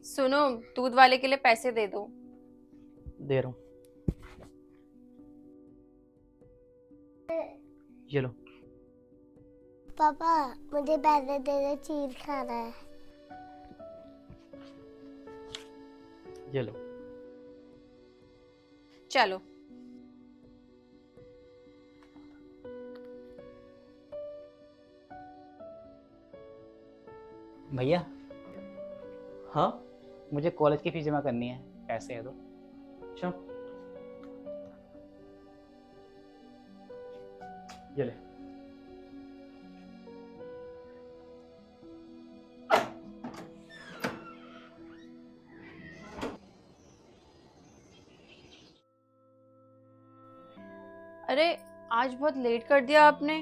सुनो, दूध वाले के लिए पैसे दे दो। दे रहा हूँ। ये लो। पापा मुझे पैसे दे दे, चीज खाना है। ये लो। चलो। भैया, हाँ। मुझे कॉलेज की फीस जमा करनी है, पैसे है तो। अच्छा, ये ले। अरे, आज बहुत लेट कर दिया आपने।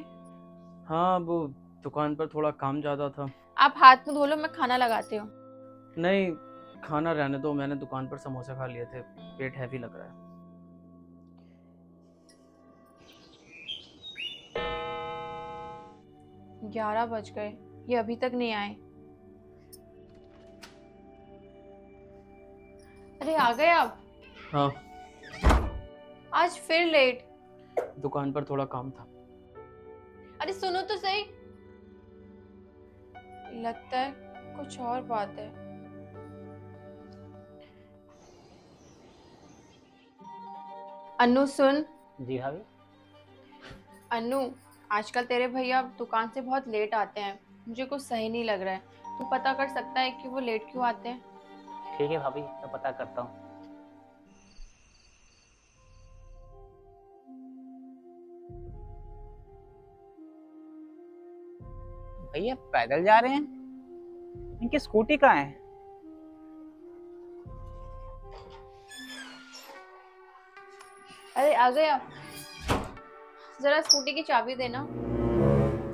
हाँ, वो दुकान पर थोड़ा काम ज़्यादा था। आप हाथ मुंह धो लो, मैं खाना लगाती हूँ। नहीं, खाना रहने दो, मैंने दुकान पर समोसे खा लिए थे, पेट हैवी लग रहा है। 11 बज गए, ये अभी तक नहीं आए। अरे आ गए आप। हाँ, आज फिर लेट। दुकान पर थोड़ा काम था। अरे सुनो तो सही। लगता है कुछ और बात है। अनु सुन। जी भाभी। अनु, आजकल तेरे भैया दुकान से बहुत लेट आते हैं, मुझे कुछ सही नहीं लग रहा है। तू पता कर सकता है कि वो लेट क्यों आते हैं? ठीक है भाभी, मैं पता करता हूँ। भैया पैदल जा रहे हैं? इनकी स्कूटी कहाँ है? अरे आ गए आप। जरा स्कूटी की चाबी देना।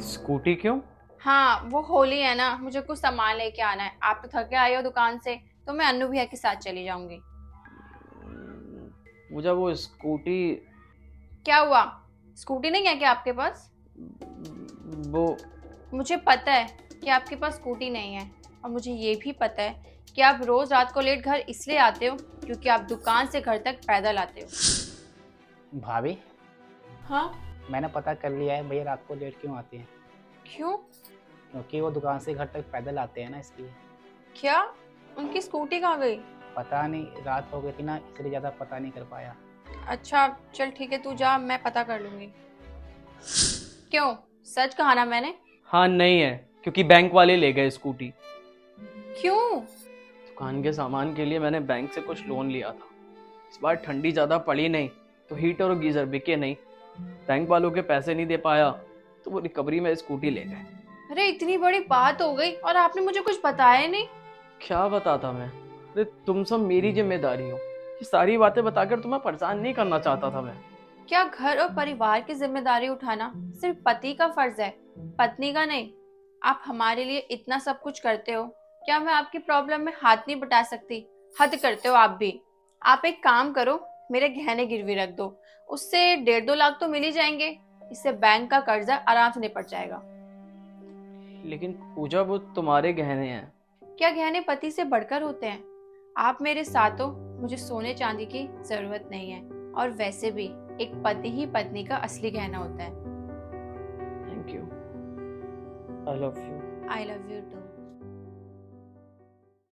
स्कूटी क्यों? हाँ, वो होली है ना, मुझे कुछ सामान लेके आना है। आप तो थके आए हो दुकान से, तो मैं अन्नू भैया के साथ चली जाऊंगी। मुझे वो स्कूटी, क्या हुआ? स्कूटी नहीं है क्या आपके पास? वो मुझे पता है कि आपके पास स्कूटी नहीं है, और मुझे ये भी पता है कि आप रोज रात को लेट घर इसलिए आते हो क्योंकि आप दुकान से घर तक पैदल आते हो। भाभी, हाँ? मैंने पता कर लिया है भैया रात को लेट क्यों आते हैं। क्यों? क्योंकि वो दुकान से घर तक पैदल आते हैं ना, इसलिए। क्या? उनकी स्कूटी कहाँ गई? पता नहीं, रात हो गई थी ना, इसलिए ज़्यादा पता नहीं कर पाया। अच्छा चल ठीक है, तू जा, मैं पता कर लूंगी। क्यों? सच कहा ना मैंने। हाँ नहीं है, क्योंकि बैंक वाले ले गए स्कूटी। क्यों? दुकान के सामान के लिए मैंने बैंक से कुछ लोन लिया था। इस बार ठंडी ज़्यादा पड़ी नहीं, तो हीटर और गीज़र बिके नहीं। बैंक वालों के पैसे नहीं दे पाया, तो वो रिकवरी में स्कूटी ले गए। अरे इतनी बड़ी बात हो गई और आपने मुझे कुछ बताया नहीं। क्या बताता मैं? अरे तुम सब मेरी जिम्मेदारी हो। ये सारी बातें बताकर तुम्हें परेशान नहीं करना चाहता था मैं। क्या घर और परिवार की जिम्मेदारी उठाना सिर्फ पति का फर्ज है, पत्नी का नहीं? आप हमारे लिए इतना सब कुछ करते हो, क्या मैं आपकी प्रॉब्लम में हाथ नहीं बटा सकती? हद करते हो आप भी। आप एक काम करो, मेरे गहने गिरवी रख दो, उससे 1.5-2 लाख तो मिल ही जाएंगे। इससे बैंक का कर्जा आराम से निपट जाएगा। लेकिन पूजा, वो तुम्हारे गहने हैं। क्या गहने पति से बढ़कर होते हैं? आप मेरे साथ हो, मुझे सोने चांदी की जरूरत नहीं है। और वैसे भी एक पति ही पत्नी का असली गहना होता है। Thank you. I love you. I love you to.